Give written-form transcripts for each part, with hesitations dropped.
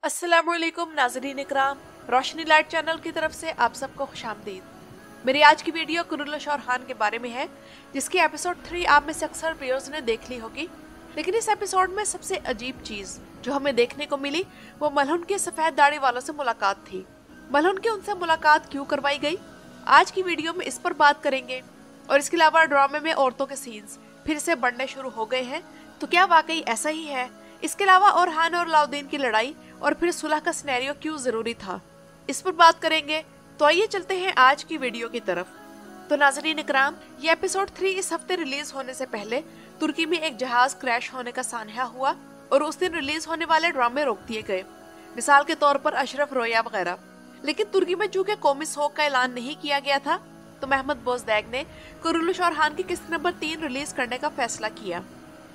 अस्सलामुअलैकुम नाज़रीन इकराम, रोशनी light channel की तरफ से आप सबको खुशामदीद। मेरी आज की वीडियो कुरुल्लुश और खान के बारे में है, जिसकी एपिसोड 3 आप में से अक्सर व्यूअर्स ने देख ली होगी। लेकिन इस एपिसोड में सबसे अजीब चीज जो हमें देखने को मिली वो मलहुन के सफेद दाढ़ी वालों से मुलाकात थी। मलहुन की उनसे मुलाकात क्यों करवाई गई, आज की वीडियो में इस पर बात करेंगे। और इसके अलावा ड्रामे में औरतों के सीन्स फिर से बढ़ने शुरू हो गए हैं, तो क्या वाकई ऐसा ही है? इसके अलावा ओरहान और अलाउद्दीन की लड़ाई और फिर सुलह का सिनेरियो क्यों जरूरी था, इस पर बात करेंगे। तो आइए चलते हैं आज की वीडियो की तरफ। तो नाज़रीन इकराम, ये एपिसोड 3 इस हफ्ते रिलीज होने से पहले तुर्की में एक जहाज क्रैश होने का सानहा हुआ और उस दिन रिलीज होने वाले ड्रामे रोक दिए गए, मिसाल के तौर पर अशरफ रोया वगैरह। लेकिन तुर्की में चूंकि कौमी सोग का ऐलान नहीं किया गया था, तो महमद बोजदैग ने कुरुल्लुश और खान की किस्त नंबर 3 रिलीज करने का फैसला किया।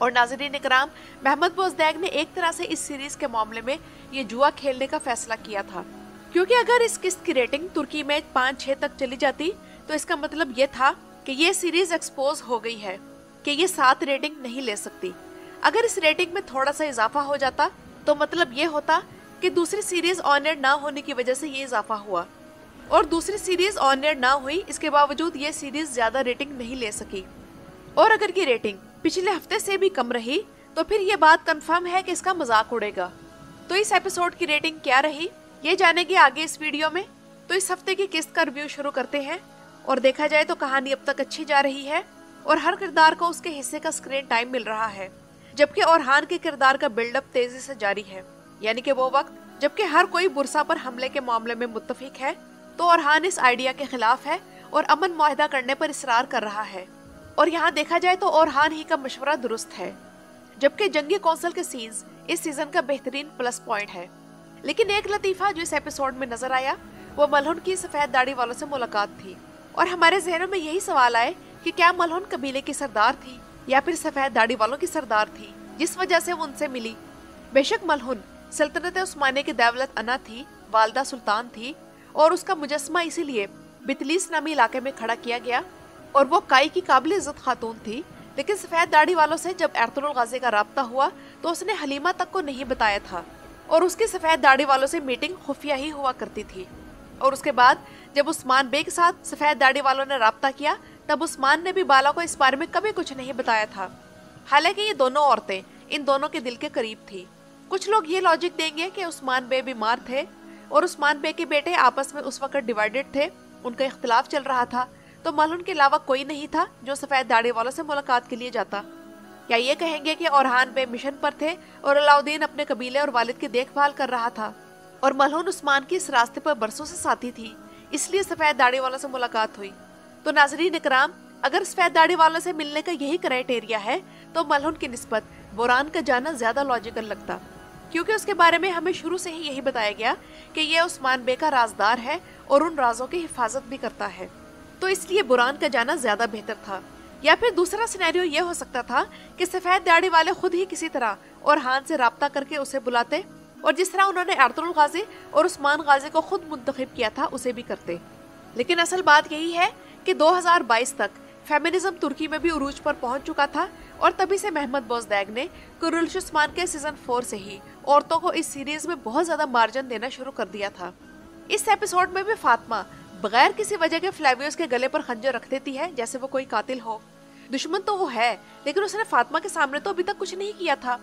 और नाज़रीन इकराम, महमद बोजदैग ने एक तरह से इस सीरीज के मामले में ये जुआ खेलने का फैसला किया था, क्योंकि अगर इस किस्त की रेटिंग तुर्की में 5-6 तक चली जाती तो इसका मतलब ये था कि ये सीरीज एक्सपोज हो गई है कि ये 7 रेटिंग नहीं ले सकती। अगर इस रेटिंग में थोड़ा सा इजाफा हो जाता तो मतलब ये होता कि दूसरी सीरीज ऑन एयर ना होने की वजह से ये इजाफा हुआ, और दूसरी सीरीज ऑन एयर ना हुई, इसके बावजूद ये सीरीज ज्यादा रेटिंग नहीं ले सकी। और अगर की रेटिंग पिछले हफ्ते से भी कम रही तो फिर ये बात कंफर्म है कि इसका मजाक उड़ेगा। तो इस एपिसोड की रेटिंग क्या रही, ये जानेंगे आगे इस वीडियो में। तो इस हफ्ते की किस्त का रिव्यू शुरू करते हैं। और देखा जाए तो कहानी अब तक अच्छी जा रही है और हर किरदार को उसके हिस्से का स्क्रीन टाइम मिल रहा है, जबकि ओरहान के किरदार का बिल्डअप तेजी से जारी है। यानी कि वो वक्त जबकि हर कोई बुरसा पर हमले के मामले में मुत्तफिक है, तो ओरहान इस आइडिया के खिलाफ है और अमन मुआहदा करने पर इसरार कर रहा है। और यहाँ देखा जाए तो ओरहान ही का मशवरा दुरुस्त है, जबकि जंगी कौंसल के सीन्स इस सीजन का बेहतरीन प्लस पॉइंट है। लेकिन एक लतीफा जो इस एपिसोड में नजर आया वो मलहुन की सफेद दाढ़ी वालों से मुलाकात थी। और हमारे जहनों में यही सवाल आए कि क्या मलहुन कबीले की सरदार थी या फिर सफेद दाढ़ी वालों की सरदार थी, जिस वजह से वो उनसे मिली। बेशक मलहुन सल्तनत उस्मानिया की दौलत अना थी, वालदा सुल्तान थी, और उसका मुजस्मा इसीलिए बितलीस नामी इलाके में खड़ा किया गया और वो काई की काबिल इज्जत खातून थी। लेकिन सफेद दाढ़ी वालों से जब एर्तुगरुल गाजी का राब्ता हुआ तो उसने हलीमा तक को नहीं बताया था, और उसकी सफेद दाढ़ी वालों से मीटिंग खुफिया ही हुआ करती थी। और उसके बाद जब उस्मान बे के साथ सफेद दाढ़ी वालों ने राब्ता किया, तब उस्मान ने भी बाला को इस बारे में कभी कुछ नहीं बताया था। हालांकि ये दोनों औरतें इन दोनों के दिल के करीब थी। कुछ लोग ये लॉजिक देंगे कि उस्मान बे बीमार थे और उस्मान बे के बेटे आपस में उस वक्त डिवाइडेड थे, उनका इख्तिलाफ चल रहा था, तो मलहुन के अलावा कोई नहीं था जो सफेद दाढ़ी वालों से मुलाकात के लिए जाता। या ये कहेंगे कि ओरहान बे मिशन पर थे और अलाउद्दीन अपने कबीले और वालिद की देखभाल कर रहा था, और मलहुन उस्मान की इस रास्ते पर बरसों से साथी थी, इसलिए सफेद दाढ़ी वालों से मुलाकात हुई। तो नाजरीन इकराम, अगर सफेद दाढ़ी वालों से मिलने का यही क्राइटेरिया है तो मलहुन की निस्बत बोरान का जाना ज्यादा लॉजिकल लगता, क्योंकि उसके बारे में हमें शुरू से ही यही बताया गया कि ये उस्मान बे का राजदार है और उन राजों की हिफाजत भी करता है, तो इसलिए बुरान का जाना ज्यादा बेहतर था। या फिर दूसरा सिनेरियो ये हो सकता था कि सफेद दाढ़ी वाले खुद ही किसी तरह ओरहान से राब्ता करके उसे बुलाते, और जिस तरह उन्होंने एर्तुगरुल गाजी और उस्मान गाजी को खुद मुंतखब किया था उसे भी करते। लेकिन असल बात यही है कि 2022 तक फेमिनिज्म तुर्की में भी उरूज पर पहुंच चुका था, और तभी से महमद बोजदैग ने कुरुल्लुश उस्मान के सीजन 4 से ही औरतों को इस सीरीज में बहुत ज्यादा मार्जिन देना शुरू कर दिया था। इस एपिसोड में भी फातिमा बगैर किसी वजह के फ्लेवियस के गले पर खंजर रख देती है, जैसे वो कोई कातिल हो। दुश्मन तो वो है, लेकिन उसने फातिमा के सामने तो अभी तक कुछ नहीं किया था।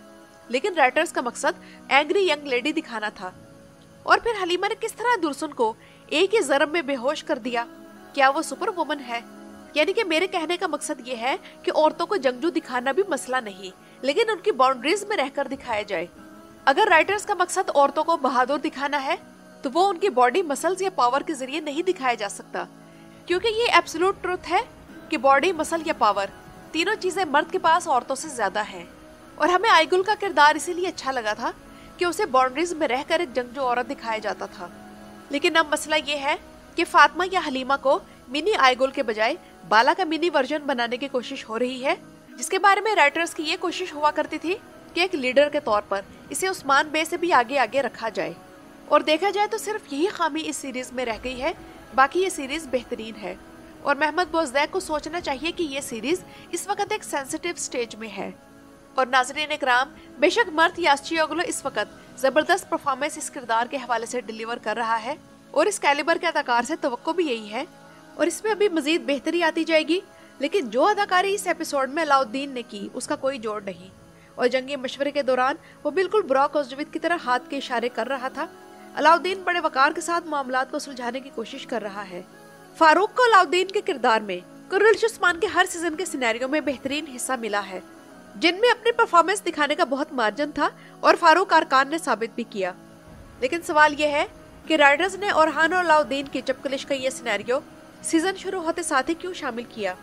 लेकिन राइटर्स का मकसद एंग्री यंग लेडी दिखाना था। और फिर हलीमा ने किस तरह दुर्सुन को एक ही ज़रब में बेहोश कर दिया। क्या वो सुपर वुमन है? यानी कि मेरे कहने का मकसद ये है कि औरतों को जंगजू दिखाना भी मसला नहीं, लेकिन उनकी बाउंड्रीज में रहकर दिखाया जाए। अगर राइटर्स का मकसद औरतों को बहादुर दिखाना है तो वो उनकी बॉडी मसल्स या पावर के जरिए नहीं दिखाया जा सकता, क्योंकि ये एब्सोल्यूट ट्रुथ है कि बॉडी, मसल या पावर, तीनों चीजें मर्द के पास औरतों से ज्यादा हैं। और हमें आईगुल का किरदार इसीलिए अच्छा लगा था कि उसे बाउंड्रीज में रहकर एक जंगजू औरत दिखाया जाता था। लेकिन अब मसला ये है कि फातिमा या हलीमा को मिनी आईगुल के बजाय बाला का मिनी वर्जन बनाने की कोशिश हो रही है, जिसके बारे में राइटर्स की ये कोशिश हुआ करती थी कि एक लीडर के तौर पर इसे उस्मान बे से भी आगे आगे रखा जाए। और देखा जाए तो सिर्फ यही खामी इस सीरीज में रह गई है, बाकी ये सीरीज बेहतरीन है। और महमद बोजदैग को सोचना चाहिए कि ये सीरीज इस वक्त एक सेंसिटिव स्टेज में है। और नाज़रीन इकराम, बेशक मर्द यास्चियोग्लू इस वक्त जबरदस्त परफॉर्मेंस इस किरदार के हवाले से डिलीवर कर रहा है और इस कैलिबर के अदाकार से तवक्को भी यही है और इसमें अभी मजीद बेहतरी आती जाएगी। लेकिन जो अदाकारी इस एपिसोड में अलाउद्दीन ने की उसका कोई जोड़ नहीं और जंगी मशवरे के दौरान वो बिल्कुल बुराक ओज़्जविद की तरह हाथ के इशारे कर रहा था। अलाउद्दीन बड़े वकार के साथ मामलात को सुलझाने की कोशिश कर रहा है। फारूक को अलाउद्दीन के किरदार में कुर्रतुल उस्मान के हर सीजन के सिनेरियो में बेहतरीन हिस्सा मिला है, जिनमें अपनी परफॉर्मेंस दिखाने का बहुत मार्जिन था और फारूक अरकान ने साबित भी किया। लेकिन सवाल यह है कि राइटर्स ने ओरहान और अलाउद्दीन की चपकलिश का ये सिनेरियो सीजन शुरू होते साथ ही क्यों शामिल किया।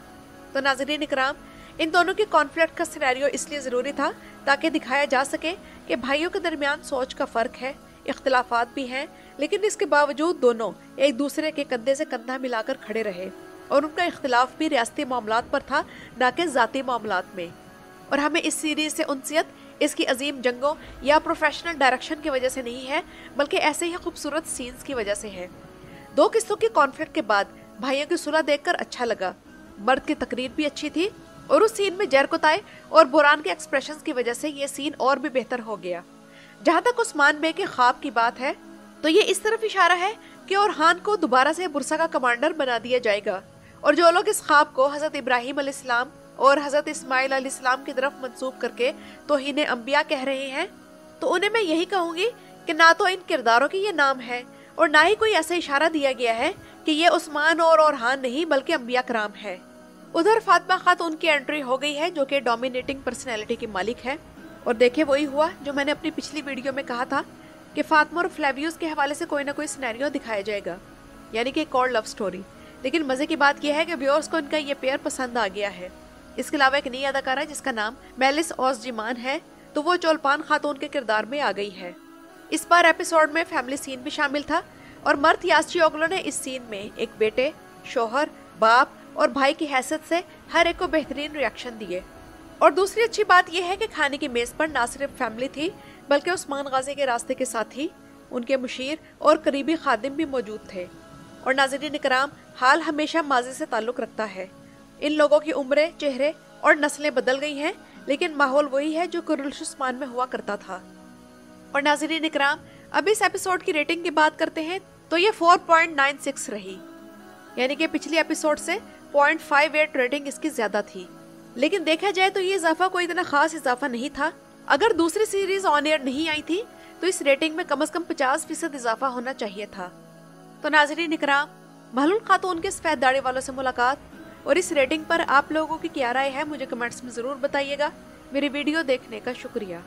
तो नाज़रीन इकराम, इन दोनों की कॉन्फ्लिक्ट का सिनेरियो इसलिए ज़रूरी था ताकि दिखाया जा सके कि भाइयों के दरमियान सोच का फ़र्क है, इख्तिलाफात भी हैं, लेकिन इसके बावजूद दोनों एक दूसरे के कंधे से कंधा मिलाकर खड़े रहे और उनका इख्तिलाफ भी रियासती मामलात पर था, न कि ज़ाती मामलात में। और हमें इस सीरीज़ से उनसियत इसकी अजीम जंगों या प्रोफेशनल डायरेक्शन की वजह से नहीं है, बल्कि ऐसे ही खूबसूरत सीन्स की वजह से है। दो किस्तों की कॉन्फ्लिक्ट के बाद भाइयों की सुलह देखकर अच्छा लगा। मर्द की तकरीर भी अच्छी थी और उस सीन में जरकोताए और बुरान के एक्सप्रेशंस की वजह से ये सीन और भी बेहतर हो गया। जहाँ तक उस्मान बे के ख्वाब की बात है तो ये इस तरफ इशारा है कि ओरहान को दोबारा से बुरसा का कमांडर बना दिया जाएगा और जो लोग इस ख्वाब को हज़रत इब्राहिम अलैहिस्सलाम और हज़रत इस्माइल अलैहिस्सलाम की तरफ मंसूब करके तौहीन अंबिया कह रहे हैं, तो उन्हें मैं यही कहूँगी कि ना तो इन किरदारों के ये नाम है और ना ही कोई ऐसा इशारा दिया गया है कि ये उस्मान और ओरहान नहीं बल्कि अंबिया कराम है। उधर फातिमा खातून की एंट्री हो गई है, जो कि डोमिनेटिंग पर्सनैलिटी की मालिक है। और देखिए वही हुआ जो मैंने अपनी पिछली वीडियो में कहा था कि फातिमा और फ्लेवियस के हवाले से कोई ना कोई सिनेरियो दिखाया जाएगा, यानी कि एक और लव स्टोरी। लेकिन मजे की बात यह है कि व्यूअर्स को इनका ये पेयर पसंद आ गया है। इसके अलावा एक नई अदाकारा जिसका नाम मेलिस ओज़्जिमान है, तो वो चोलपान खातून के किरदार में आ गई है। इस बार एपिसोड में फैमिली सीन भी शामिल था और मर्द यास्चियोग्लू ने इस सीन में एक बेटे, शोहर, बाप और भाई की हैसियत से हर एक को बेहतरीन रिएक्शन दिए। और दूसरी अच्छी बात यह है कि खाने की मेज पर ना सिर्फ फैमिली थी बल्कि उस्मान गाजी के रास्ते के साथ ही उनके मुशीर और करीबी खादिम भी मौजूद थे। और नाज़रीन इकराम, हाल हमेशा माजी से ताल्लुक़ रखता है। इन लोगों की उम्रें, चेहरे और नस्लें बदल गई हैं, लेकिन माहौल वही है जो कुर्रतुल उस्मान में हुआ करता था। और नाज़रीन इकराम, अब इस एपिसोड की रेटिंग की बात करते हैं तो ये 4.96 रही, यानी कि पिछली एपिसोड से 0.58 रेटिंग इसकी ज्यादा थी। लेकिन देखा जाए तो ये इजाफा कोई इतना खास इजाफा नहीं था। अगर दूसरी सीरीज ऑन एयर नहीं आई थी तो इस रेटिंग में कम से कम 50% इजाफा होना चाहिए था। तो नाज़रीन इकराम, महलूल खातून के सफेद दाढ़ी वालों से मुलाकात और इस रेटिंग पर आप लोगों की क्या राय है मुझे कमेंट्स में जरूर बताइएगा। मेरी वीडियो देखने का शुक्रिया।